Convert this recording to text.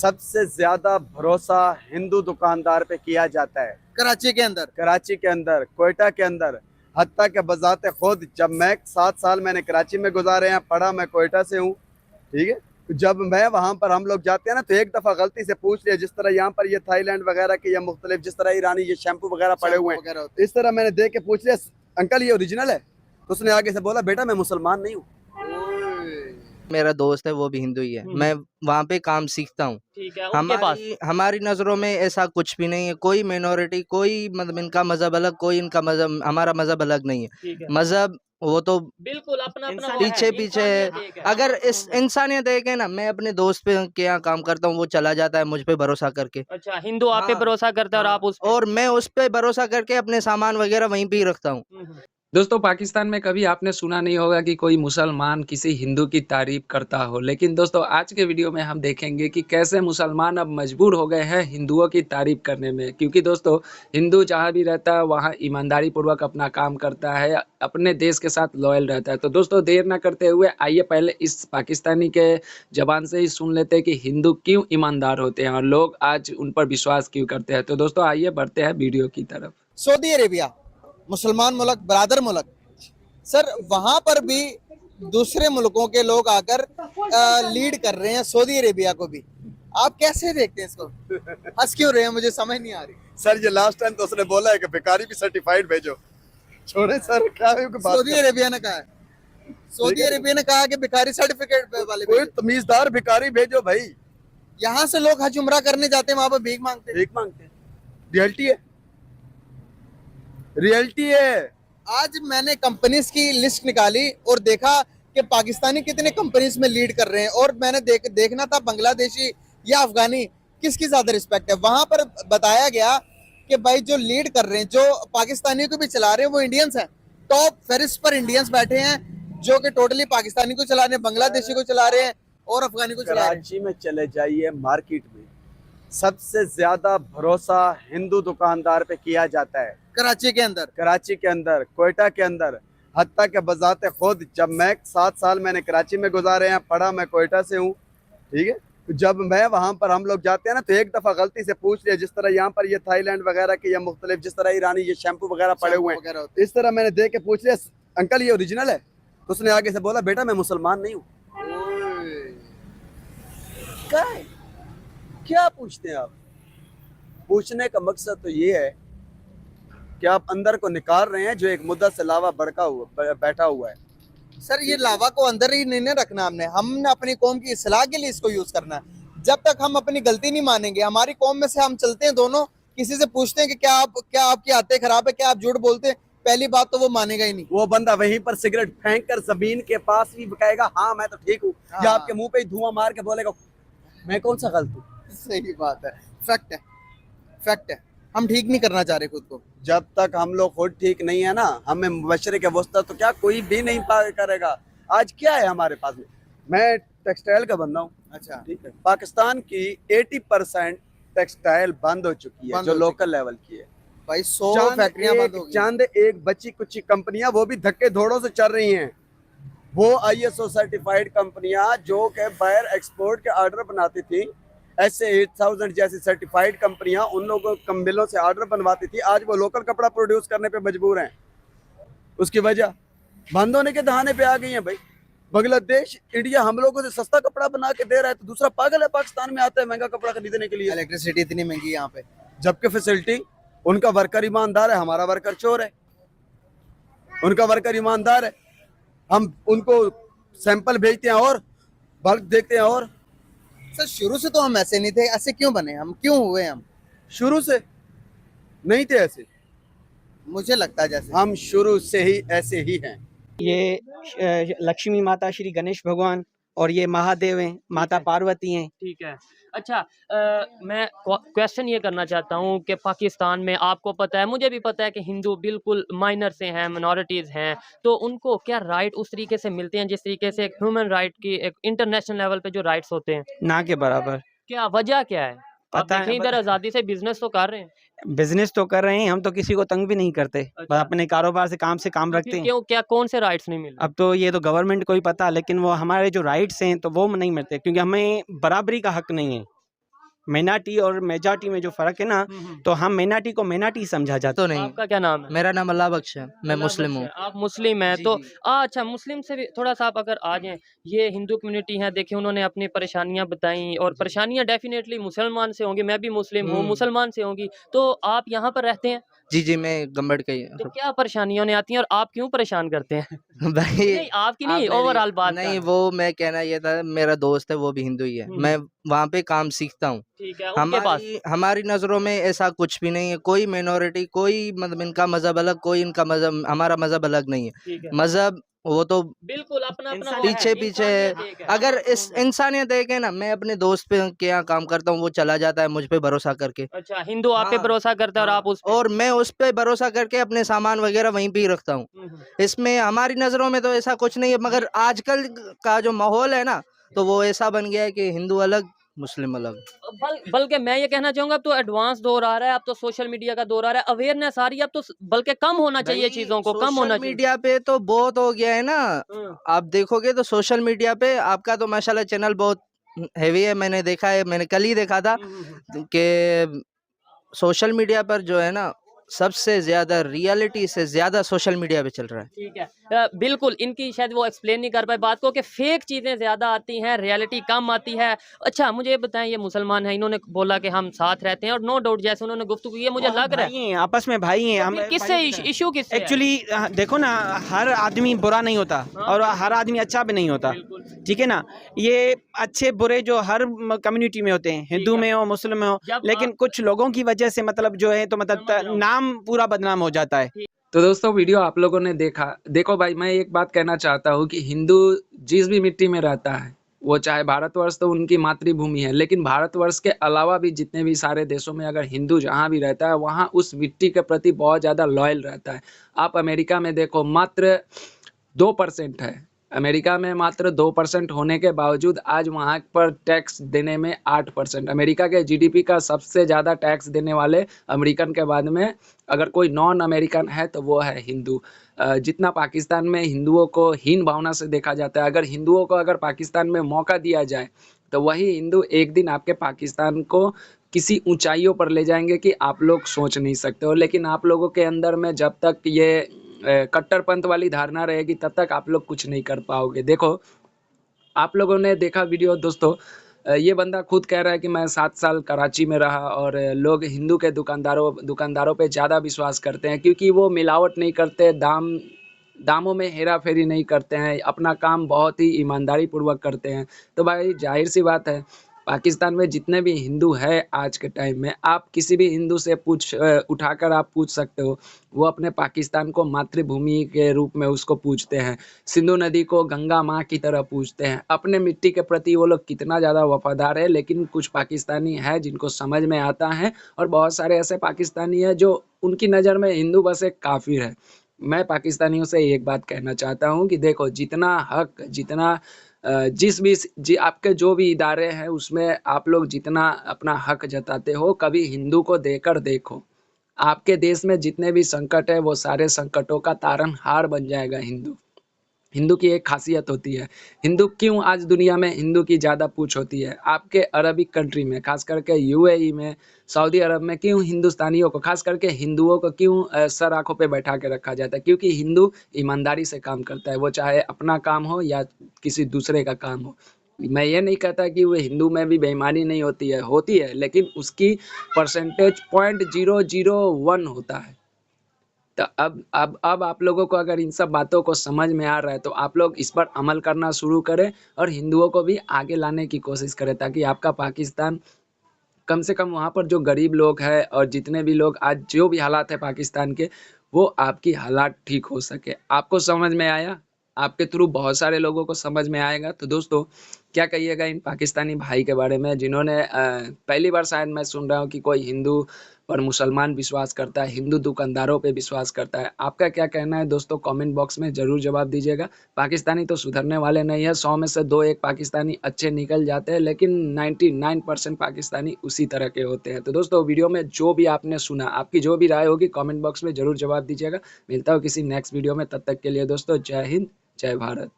सबसे ज्यादा भरोसा हिंदू दुकानदार पे किया जाता है कराची के अंदर। कराची के अंदर, कोयटा के अंदर। हत्ता के बजाते खुद जब मैं 7 साल मैंने कराची में गुजारे हैं, पढ़ा मैं कोयटा से हूँ, ठीक है। जब मैं वहां पर हम लोग जाते हैं ना, तो एक दफा गलती से पूछ लिया, जिस तरह यहाँ पर ये थाईलैंड वगैरह के या मुख्तलिफ जिस तरह ईरानी ये शैम्पू वगैरह पड़े हुए हैं, इस तरह मैंने देख के पूछ लिया, अंकल ये ओरिजिनल है? तो उसने आगे से बोला, बेटा मैं मुसलमान नहीं हूँ। मेरा दोस्त है वो भी हिंदू ही है, मैं वहाँ पे काम सीखता हूँ। ठीक है, उनके पास हमारी नज़रों में ऐसा कुछ भी नहीं है, कोई मिनोरिटी, कोई मतलब इनका मजहब अलग, कोई इनका मजहब, हमारा मजहब अलग नहीं है। मजहब वो तो बिल्कुल अपना अपना पीछे पीछे है। अगर इस इंसानियत देखे ना, मैं अपने दोस्त पे के यहाँ काम करता हूँ, वो चला जाता है मुझ पे भरोसा करके। अच्छा, हिंदू आप पे भरोसा करता है और आप उस पे? और मैं उस पे भरोसा करके अपने सामान वगैरह वहीं पे ही रखता हूँ। दोस्तों, पाकिस्तान में कभी आपने सुना नहीं होगा कि कोई मुसलमान किसी हिंदू की तारीफ करता हो, लेकिन दोस्तों आज के वीडियो में हम देखेंगे कि कैसे मुसलमान अब मजबूर हो गए हैं हिंदुओं की तारीफ करने में। क्योंकि दोस्तों हिंदू जहाँ भी रहता है वहाँ ईमानदारी पूर्वक अपना काम करता है, अपने देश के साथ लॉयल रहता है। तो दोस्तों देर ना करते हुए आइए पहले इस पाकिस्तानी के जबान से ही सुन लेते हैं कि हिंदू क्यों ईमानदार होते हैं और लोग आज उन पर विश्वास क्यों करते हैं। तो दोस्तों आइए बढ़ते हैं वीडियो की तरफ। सऊदी अरेबिया मुसलमान मुल्क, बरादर मुल्क, सर वहां पर भी दूसरे मुल्कों के लोग आकर लीड कर रहे हैं सऊदी अरेबिया को भी। आप कैसे देखते हैं इसको? हंस क्यों रहे हैं, मुझे समझ नहीं आ रही। सर ये लास्ट टाइम तो उसने बोला है कि भिखारी भी सर्टिफाइड भेजो। छोड़े सर, क्या है सऊदी अरेबिया ने कहा है, सऊदी अरेबिया ने कहा कि भिखारी सर्टिफिकेट वाले कोई तमीजदार भिखारी भेजो भाई। यहाँ से लोग हज उम्रा करने जाते हैं, वहां पर भीख मांगते हैं। रियलिटी है, रियलिटी है। आज मैंने कंपनीज की लिस्ट निकाली और देखा कि पाकिस्तानी कितने कंपनीज में लीड कर रहे हैं, और मैंने देखना था बांग्लादेशी या अफगानी किसकी ज्यादा रिस्पेक्ट है। वहां पर बताया गया कि भाई जो लीड कर रहे हैं, जो पाकिस्तानी को भी चला रहे हैं, वो इंडियंस हैं। टॉप फेरिस पर इंडियंस बैठे हैं जो कि टोटली पाकिस्तानी को चला रहे हैं, बांग्लादेशी को चला रहे हैं और अफगानी को चला रहे हैं। कराची में चले जाइए मार्केट में, सबसे ज्यादा भरोसा हिंदू दुकानदार पे किया जाता है कराची के अंदर, कराची के अंदर, कोयटा के अंदर। हत्ता के बजाते खुद जब मैं 7 साल मैंने कराची में गुजारे हैं, पढ़ा मैं कोयटा से हूँ, ठीक है। जब मैं वहां पर हम लोग जाते हैं ना, तो एक दफा गलती से पूछ लिया, जिस तरह यहाँ पर ये थाईलैंड वगैरह के या मुख्तलिफ जिस तरह ईरानी ये शैम्पू वगैरह पड़े हुए हैं, इस तरह मैंने देख के पूछ लिया, अंकल ये ओरिजिनल है? तो उसने आगे से बोला, बेटा मैं मुसलमान नहीं हूँ। क्या पूछते हैं आप? पूछने का मकसद तो ये है कि आप अंदर को निकाल रहे हैं जो एक मुद्दा से लावा बैठा हुआ है। सर ये लावा को अंदर ही नहीं रखना, हमने अपनी कौम की इस्लाह के लिए इसको यूज करना है। जब तक हम अपनी गलती नहीं मानेंगे, हमारी कौम में से हम चलते हैं दोनों, किसी से पूछते हैं कि क्या आपकी आदतें खराब है, क्या आप झूठ बोलते हैं, पहली बात तो वो मानेगा ही नहीं। वो बंदा वहीं पर सिगरेट फेंक कर जमीन के पास ही कहेगा हाँ मैं तो ठीक हूँ, या आपके मुंह पे ही धुआं मार के बोलेगा मैं कौन सा गलत हूँ। सही बात है, फैक्ट है, फैक्ट है। हम ठीक नहीं करना चाह रहे खुद को। जब तक हम लोग खुद ठीक नहीं है ना, हमें मुबशरे के वस्ता तो क्या कोई भी नहीं करेगा। आज क्या है हमारे पास में, मैं टेक्सटाइल का बंदा हूँ, अच्छा ठीक है। पाकिस्तान की 80% टेक्सटाइल बंद हो चुकी है, जो लोकल लेवल की है भाई। 100 फैक्ट्रियां बंद हो गई। चांद एक बची कुछ कंपनियां, वो भी धक्के धोड़ों से चल रही हैं। वो ISO सर्टिफाइड कंपनियां जो के बाहर एक्सपोर्ट के ऑर्डर बनाती थी, ऐसे 8000 जैसी सर्टिफाइड कंपनियां उन लोगों मिलों से ऑर्डर बनवाती थी, आज वो लोकल कपड़ा प्रोड्यूस करने पे मजबूर हैं। उसकी वजह बंद होने के दहाने पे आ गई हैं भाई। बांग्लादेश, इंडिया हम लोगों से सस्ता कपड़ा बना के दे रहा है, तो दूसरा पागल है पाकिस्तान में आता है महंगा कपड़ा खरीदने के लिए। इलेक्ट्रिसिटी इतनी महंगी यहाँ पे, जबकि फैसिलिटी, उनका वर्कर ईमानदार है, हमारा वर्कर चोर है। उनका वर्कर ईमानदार है, हम उनको सैंपल भेजते हैं और बल्क देखते हैं। और सर शुरू से तो हम ऐसे नहीं थे, ऐसे क्यों बने, हम क्यों हुए? हम शुरू से नहीं थे ऐसे, मुझे लगता है जैसे हम शुरू से ही ऐसे ही हैं। ये लक्ष्मी माता, श्री गणेश भगवान और ये महादेव हैं, माता पार्वती हैं। ठीक है। अच्छा, मैं क्वेश्चन ये करना चाहता हूँ कि पाकिस्तान में आपको पता है, मुझे भी पता है कि हिंदू बिल्कुल माइनर से हैं, मिनॉरिटीज़ हैं, तो उनको क्या राइट उस तरीके से मिलते हैं जिस तरीके से एक ह्यूमन राइट की एक इंटरनेशनल लेवल पे जो राइट्स होते हैं? ना के बराबर। क्या वजह क्या है? पता है, इधर आज़ादी से बिजनेस तो कर रहे हैं, बिजनेस तो कर रहे हैं, हम तो किसी को तंग भी नहीं करते। बस अपने कारोबार से काम तो रखते फिर हैं। क्यों, क्या कौन से राइट्स नहीं मिल रहे? अब तो ये तो गवर्नमेंट को ही पता, लेकिन वो हमारे जो राइट्स हैं तो वो नहीं मिलते, क्योंकि हमें बराबरी का हक नहीं है। माइनॉरिटी और मेजॉरिटी में जो फर्क है ना, तो हम माइनॉरिटी को माइनॉरिटी समझा जाता तो नहीं, आपका क्या नाम है? मेरा नाम अल्लाह बख्श है, मैं अल्लाह मुस्लिम बख्श हूँ। है, आप मुस्लिम हैं जी, तो जी। अच्छा मुस्लिम से भी थोड़ा सा आप अगर आ जाएं, ये हिंदू कम्युनिटी है, देखिए उन्होंने अपनी परेशानियां बताई और परेशानियां डेफिनेटली मुसलमान से होंगी, मैं भी मुस्लिम हूँ, मुसलमान से होंगी, तो आप यहाँ पर रहते हैं जी, जी, मैं गंबड़ का ही तो क्या परेशानियां उन्हें आती हैं और आप क्यों परेशान करते हैं? भाई नहीं आपकी आप नहीं, मेरी ओवरऑल बात कर नहीं, रहे हैं। वो मैं कहना ये था, मेरा दोस्त है वो भी हिंदू ही है, मैं वहाँ पे काम सीखता हूँ। ठीक है, उनके पास हमारी हमारी नज़रों में ऐसा कुछ भी नहीं है, कोई मिनॉरिटी, कोई मतलब इनका मज़हब अलग, कोई इनका मज़हब, हमारा मज़हब अलग नहीं है। ठीक है, मज़हब वो तो बिल्कुल अपना-अपना वो है, पीछे-पीछे है। इंसानियत एक है। अगर इस इंसानियत एक है ना, मैं अपने दोस्त के यहाँ काम करता हूँ, वो चला जाता है मुझ पे भरोसा करके। अच्छा, हिंदू आप पे हाँ, भरोसा करता है और हाँ, आप उस पे और मैं उस पे भरोसा करके अपने सामान वगैरह वहीं पे ही रखता हूँ। इसमें हमारी नज़रों में तो ऐसा कुछ नहीं है, मगर आजकल का जो माहौल है ना, तो वो ऐसा बन गया है कि हिंदू अलग, मुस्लिम अलग। बल्कि मैं ये कहना चाहूँगा अब तो एडवांस दौर आ रहा है, अब तो सोशल मीडिया का दौर आ रहा है, अवेयरनेस आ रही है, अब तो बल्कि कम होना चाहिए भाई, चीज़ों को, कम सोशल होना चाहिए। मीडिया पे तो बहुत हो गया है ना। हुँ, आप देखोगे तो सोशल मीडिया पे आपका तो माशाल्लाह चैनल बहुत हेवी है, मैंने देखा है, मैंने कल ही देखा था कि सोशल मीडिया पर जो है ना, सबसे ज़्यादा रियलिटी से ज़्यादा सोशल मीडिया पे चल रहा है। ठीक है। बिल्कुल इनकी शायद वो एक्सप्लेन नहीं कर पाए बात को कि फेक चीज़ें ज़्यादा आती हैं, रियलिटी कम आती है। अच्छा मुझे ये बताएँ ये मुसलमान हैं, इन्होंने बोला कि हम साथ रहते हैं और नो डाउट जैसे उन्होंने गुफ्तगू की है मुझे लग रहा है। भाई हैं, आपस में भाई हैं, तो हम फिर किससे इश्यू किससे है? एक्चुअली देखो ना, हर आदमी बुरा नहीं होता और हर आदमी अच्छा भी नहीं होता, बिल्कुल। ठीक है ना। ये अच्छे बुरे जो हर कम्युनिटी में होते हैं, हिंदू में हो मुस्लिम में हो, जब लेकिन कुछ लोगों की वजह से मतलब जो है तो मतलब समझ रहा हूँ। नाम पूरा बदनाम हो जाता है। तो दोस्तों वीडियो आप लोगों ने देखा। देखो भाई मैं एक बात कहना चाहता हूँ कि हिंदू जिस भी मिट्टी में रहता है, वो चाहे भारतवर्ष तो उनकी मातृभूमि है, लेकिन भारतवर्ष के अलावा भी जितने भी सारे देशों में अगर हिंदू जहाँ भी रहता है, वहाँ उस मिट्टी के प्रति बहुत ज़्यादा लॉयल रहता है। आप अमेरिका में देखो मात्र 2% है। अमेरिका में मात्र 2% होने के बावजूद आज वहाँ पर टैक्स देने में 8%। अमेरिका के जीडीपी का सबसे ज़्यादा टैक्स देने वाले अमेरिकन के बाद में अगर कोई नॉन अमेरिकन है तो वो है हिंदू। जितना पाकिस्तान में हिंदुओं को हीन भावना से देखा जाता है, अगर हिंदुओं को अगर पाकिस्तान में मौका दिया जाए तो वही हिंदू एक दिन आपके पाकिस्तान को किसी ऊंचाइयों पर ले जाएंगे कि आप लोग सोच नहीं सकते हो। लेकिन आप लोगों के अंदर में जब तक ये कट्टरपंथ वाली धारणा रहेगी तब तक आप लोग कुछ नहीं कर पाओगे। देखो आप लोगों ने देखा वीडियो दोस्तों, ये बंदा खुद कह रहा है कि मैं 7 साल कराची में रहा और लोग हिंदू के दुकानदारों पे ज़्यादा विश्वास करते हैं क्योंकि वो मिलावट नहीं करते, दामों में हेरा फेरी नहीं करते हैं, अपना काम बहुत ही ईमानदारी पूर्वक करते हैं। तो भाई जाहिर सी बात है पाकिस्तान में जितने भी हिंदू है आज के टाइम में, आप किसी भी हिंदू से उठाकर आप पूछ सकते हो, वो अपने पाकिस्तान को मातृभूमि के रूप में उसको पूजते हैं, सिंधु नदी को गंगा माँ की तरह पूजते हैं। अपने मिट्टी के प्रति वो लोग कितना ज़्यादा वफादार है, लेकिन कुछ पाकिस्तानी है जिनको समझ में आता है और बहुत सारे ऐसे पाकिस्तानी है जो उनकी नज़र में हिंदू बस एक काफिर है। मैं पाकिस्तानियों से एक बात कहना चाहता हूँ कि देखो जितना हक, जितना जिस भी आपके जो भी इदारे हैं उसमें आप लोग जितना अपना हक जताते हो, कभी हिंदू को देकर देखो। आपके देश में जितने भी संकट है वो सारे संकटों का तारनहार बन जाएगा हिंदू। हिंदू की एक खासियत होती है, हिंदू क्यों आज दुनिया में हिंदू की ज़्यादा पूछ होती है। आपके अरबिक कंट्री में खास करके यूएई में, सऊदी अरब में क्यों हिंदुस्तानियों को, खास करके हिंदुओं को क्यों सर आँखों पे बैठा के रखा जाता है, क्योंकि हिंदू ईमानदारी से काम करता है, वो चाहे अपना काम हो या किसी दूसरे का काम हो। मैं ये नहीं कहता कि वो हिंदू में भी बेईमानी नहीं होती है, लेकिन उसकी परसेंटेज 0.001 होता है। तो अब आप लोगों को अगर इन सब बातों को समझ में आ रहा है तो आप लोग इस पर अमल करना शुरू करें और हिंदुओं को भी आगे लाने की कोशिश करें, ताकि आपका पाकिस्तान कम से कम वहाँ पर जो गरीब लोग हैं और जितने भी लोग आज जो भी हालात है पाकिस्तान के, वो आपकी हालात ठीक हो सके। आपको समझ में आया? आपके थ्रू बहुत सारे लोगों को समझ में आएगा। तो दोस्तों क्या कहिएगा इन पाकिस्तानी भाई के बारे में जिन्होंने पहली बार शायद मैं सुन रहा हूँ कि कोई हिंदू पर मुसलमान विश्वास करता है, हिंदू दुकानदारों पे विश्वास करता है। आपका क्या कहना है दोस्तों, कमेंट बॉक्स में ज़रूर जवाब दीजिएगा। पाकिस्तानी तो सुधरने वाले नहीं है, 100 में से 2-1 पाकिस्तानी अच्छे निकल जाते हैं, लेकिन 99% पाकिस्तानी उसी तरह के होते हैं। तो दोस्तों वीडियो में जो भी आपने सुना, आपकी जो भी राय होगी कमेंट बॉक्स में ज़रूर जवाब दीजिएगा। मिलता हूँ किसी नेक्स्ट वीडियो में, तब तक के लिए दोस्तों जय हिंद, जय भारत।